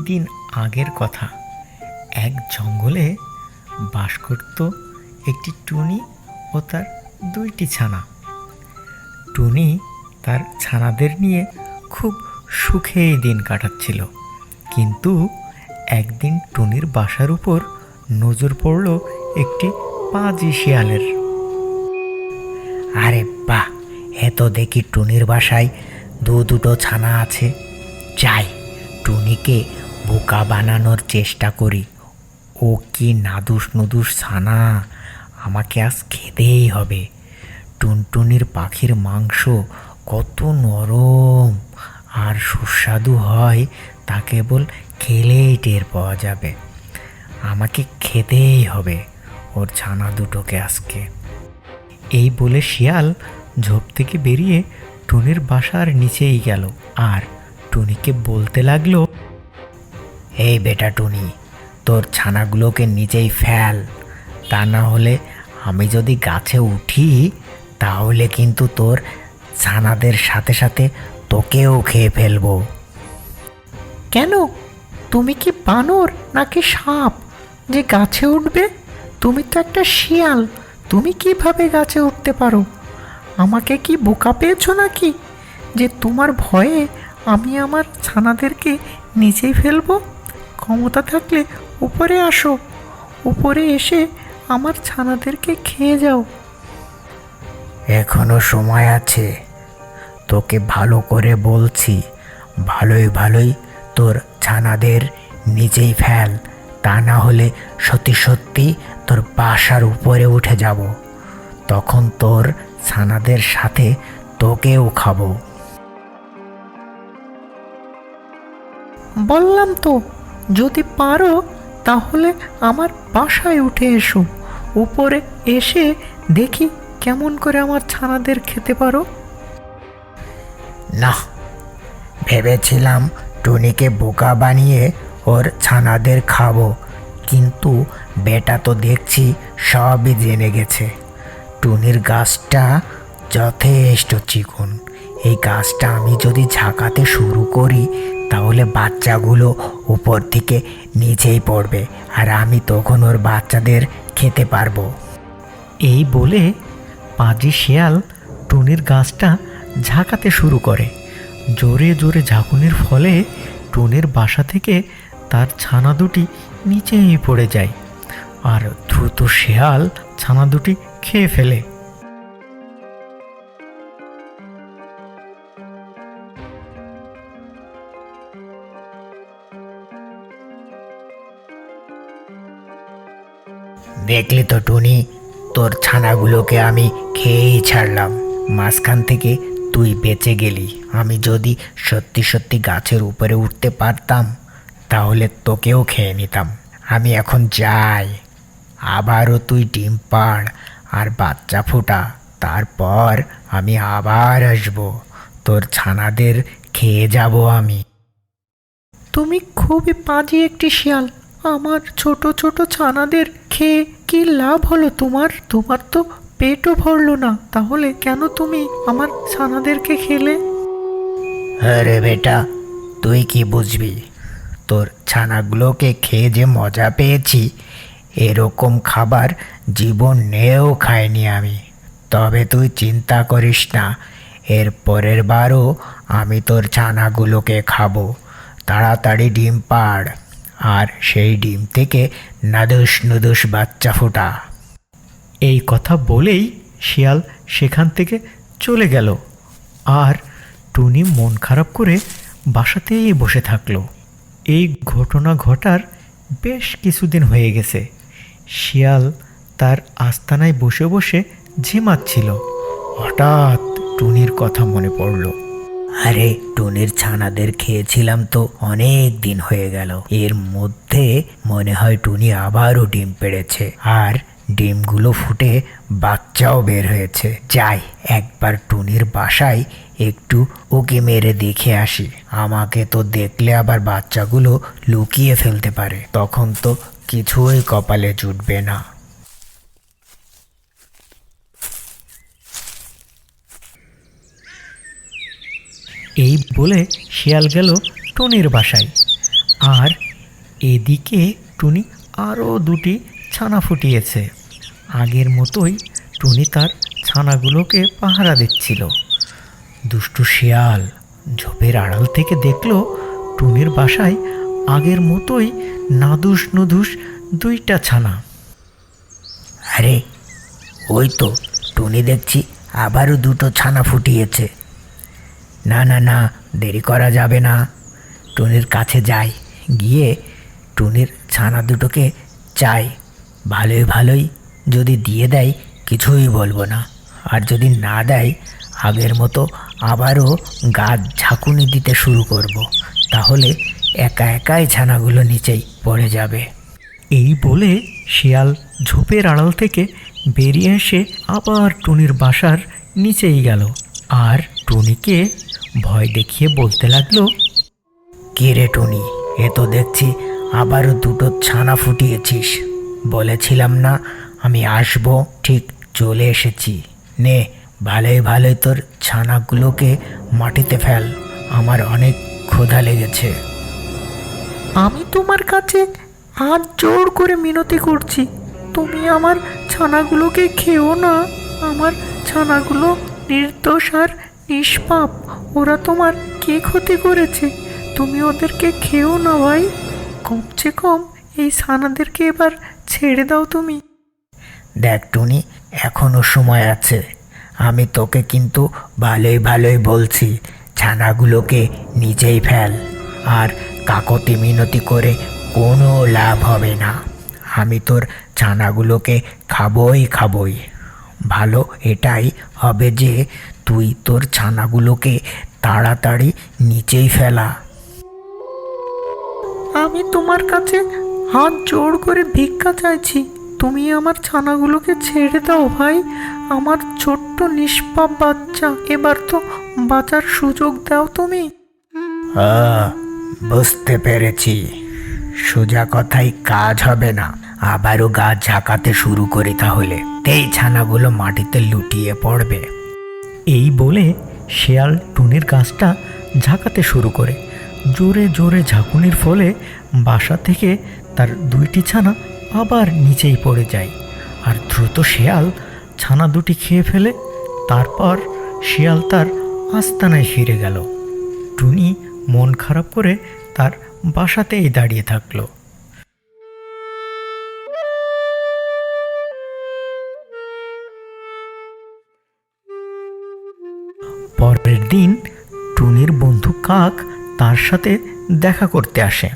দিন আগের কথা। এক জঙ্গলে বাস করত একটি টুনি ও তার দুইটি ছানা। টুনি তার ছানাদের নিয়ে খুব সুখেই দিন কাটাচ্ছিল, কিন্তু একদিন টুনির বাসার উপর নজর পড়ল একটি পাজি শিয়ালের। আরে বাহ, এত দেখি টুনির বাসায় দুটো ছানা আছে। যাই, টুনিকে বোকা বানানোর চেষ্টা করি। ও কি নাদুস নুদুস ছানা, আমাকে আজ খেতেই হবে। টুনটুনির পাখির মাংস কত নরম আর সুস্বাদু হয়, তা কেবল খেলেই টের পাওয়া যাবে। আমাকে খেতেই হবে ওর ছানা দুটোকে আজকে। এই বলে শিয়াল ঝোপ থেকে বেরিয়ে টুনির বাসার নিচেই গেল আর টুনিকে বলতে লাগলো, এই বেটা টুনি, তোর ছানাগুলোকে নিচেই ফেল, তা না হলে আমি যদি গাছে উঠি তাহলে কিন্তু তোর ছানাদের সাথে সাথে তোকেও খেয়ে ফেলবো। কেন? তুমি কি বানর নাকি সাপ যে গাছে উঠবে? তুমি তো একটা শিয়াল, তুমি কিভাবে গাছে উঠতে পারো? আমাকে কি বোকা পেয়েছো নাকি যে তোমার ভয়ে আমি আমার ছানাদেরকে নিচেই ফেলবো? ক্ষমতা থাকলে উপরে আসো, উপরে এসে আমার ছানাদেরকে খেয়ে যাও। এখনো সময় আছে, তোকে ভালো করে বলছি, ভালোই ভালোই তোর ছানাদের নিচেই ফেল, তা না হলে সত্যি সত্যি তোর বাসার উপরে উঠে যাব। তখন তোর ছানাদের সাথে তোকেও খাবো। বললাম তো, যদি পারো তাহলে আমার বাসায় উঠে এসো, উপরে এসে দেখি কেমন করে আমার ছানাদের খেতে পারো। না, ভেবেছিলাম টুনিকে বোকা বানিয়ে ওর ছানাদের খাবো, কিন্তু বেটা তো দেখছি সবই জেনে গেছে। টুনির গাছটা যথেষ্ট চিকন, এই গাছটা আমি যদি ঝাঁকাতে শুরু করি তাহলে বাচ্চাগুলো উপর থেকে নিচেই পড়বে, আর আমি তখন ওর বাচ্চাদের খেতে পারবো। এই বলে পাজি শিয়াল টুনির গাছটা ঝাঁকাতে শুরু করে। জোরে জোরে ঝাঁকুনির ফলে টুনির বাসা থেকে তার ছানা দুটি নিচেই পড়ে যায় আর দ্রুত শিয়াল ছানা দুটি খেয়ে ফেলে। দেখলি তো টুনি, তোর ছানাগুলোকে আমি খেয়েই ছাড়লাম, মাঝখান থেকে তুই বেঁচে গেলি। আমি যদি সত্যি সত্যি গাছের উপরে উঠতে পারতাম তাহলে তোকেও খেয়ে নিতাম। আমি এখন যাই, আবারও তুই ডিম পাড় আর বাচ্চা ফোটা, তারপর আমি আবার আসবো, তোর ছানাদের খেয়ে যাব আমি। তুমি খুবই পাজি একটি শিয়াল, আমার ছোট ছোট ছানাদের খেয়ে কি লাভ হলো তোমার? তোমার তো পেটও ভরলো না, তাহলে কেন তুমি আমার ছানাদেরকে খেলে? আরে বেটা, তুই কি বুঝবি? তোর ছানাগুলোকে খেয়ে যে মজা পেয়েছি, এরকম খাবার জীবনেও খাইনি আমি। তবে তুই চিন্তা করিস না, এর পরের বারও আমি তোর ছানাগুলোকে খাবো। তাড়াতাড়ি ডিম পাড় আর সেই ডিম থেকে নাদুস নুদুস বাচ্চা ফোটা। এই কথা বলেই শিয়াল সেখান থেকে চলে গেল আর টুনি মন খারাপ করে বাসাতেই বসে থাকলো। এই ঘটনা ঘটার বেশ কিছুদিন হয়ে গেছে। শিয়াল তার আস্তানায় বসে বসে ঝিমাচ্ছিল। হঠাৎ টুনির কথা মনে পড়ল। আরে, টুনির ছানাদের খেয়েছিলাম তো অনেক দিন হয়ে গেল, এর মধ্যে মনে হয় টুনি আবারও ডিম পেড়েছে আর ডিমগুলো ফুটে বাচ্চাও বের হয়েছে। যাই, একবার টুনির বাসায় একটু ওকে মেরে দেখে আসি। আমাকে তো দেখলে আবার বাচ্চাগুলো লুকিয়ে ফেলতে পারে, তখন তো কিছুই কপালে জুটবে না। এই বলে শিয়াল গেল টুনির বাসায় আর এদিকে টুনি আরও দুটি ছানা ফুটিয়েছে। আগের মতোই টুনি তার ছানাগুলোকে পাহারা দিচ্ছিল। দুষ্টু শিয়াল ঝোপের আড়াল থেকে দেখলো টুনির বাসায় আগের মতোই নাদুস নুদুস দুইটা ছানা। আরে ওই তো টুনি দেখছি আবারও দুটো ছানা ফুটিয়েছে। না না না, দেরি করা যাবে না, টুনির কাছে যাই, গিয়ে টুনির ছানা দুটোকে চাই। ভালোই ভালোই যদি দিয়ে দেয় কিছুই বলবো না, আর যদি না দেয় আগের মতো আবারও গাছ ঝাঁকুনি দিতে শুরু করব। তাহলে একা একাই ছানাগুলো নিচেই পড়ে যাবে। এই বলে শিয়াল ঝোপের আড়াল থেকে বেরিয়ে এসে আবার টুনির বাসার নিচেই গেল, আর টুনিকে ভয় দেখিয়ে বলতে লাগলো, কে রে টুনি, এ তো দেখছি আবারও দুটো ছানা ফুটিয়েছিস। বলেছিলাম না আমি আসবো, ঠিক চলে এসেছি। নে, ভালোই ভালোই তোর ছানাগুলোকে মাটিতে ফেল, আমার অনেক ক্ষুধা লেগেছে। আমি তোমার কাছে হাত জোড় করে মিনতি করছি, তুমি আমার ছানাগুলোকে খেও না। আমার ছানাগুলো নির্দোষ আর নিষ্পাপ, ওরা তোমার কী ক্ষতি করেছে? তুমি ওদেরকে খেও না ভাই, কমসে কম এই ছানাদেরকে এবার ছেড়ে দাও তুমি। দেখ টুনি, এখনো সময় আছে, আমি তোকে কিন্তু ভালোই ভালোই বলছি, ছানাগুলোকে নিচেই ফেল। আর কাকতি মিনতি করে কোনো লাভ হবে না, আমি তোর ছানাগুলোকে খাবই। ভালো এটাই হবে যে তুই তোর ছানাগুলোকে তাড়াতাড়ি নিচেই ফেলা। আমি তোমার কাছে হাত জোড় করে ভিক্ষা চাইছি, তুমি আমার ছানাগুলোকে ছেড়ে দাও ভাই। আমার ছোট্ট নিষ্পাপ বাচ্চা, এবার তো বাঁচার সুযোগ দাও তুমি। বুঝতে পেরেছি, সোজা কথাই কাজ হবে না, আবারও গাছ ঝাঁকাতে শুরু করি তাহলে, এই ছানাগুলো মাটিতে লুটিয়ে পড়বে। এই বলে শিয়াল টুনির গাছটা ঝাঁকাতে শুরু করে। জোরে জোরে ঝাঁকুনির ফলে বাসা থেকে তার দুইটি ছানা আবার নিচেই পড়ে যায়। আর দ্রুত শিয়াল ছানা দুটি খেয়ে ফেলে। তারপর শিয়াল তার আস্তানায় ফিরে গেল। টুনি মন খারাপ করে তার বাসাতেই দাঁড়িয়ে থাকলো। পরের দিন টুনির বন্ধু কাক তার সাথে দেখা করতে আসে।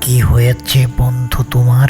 কি হয়েছে বন্ধু তোমার?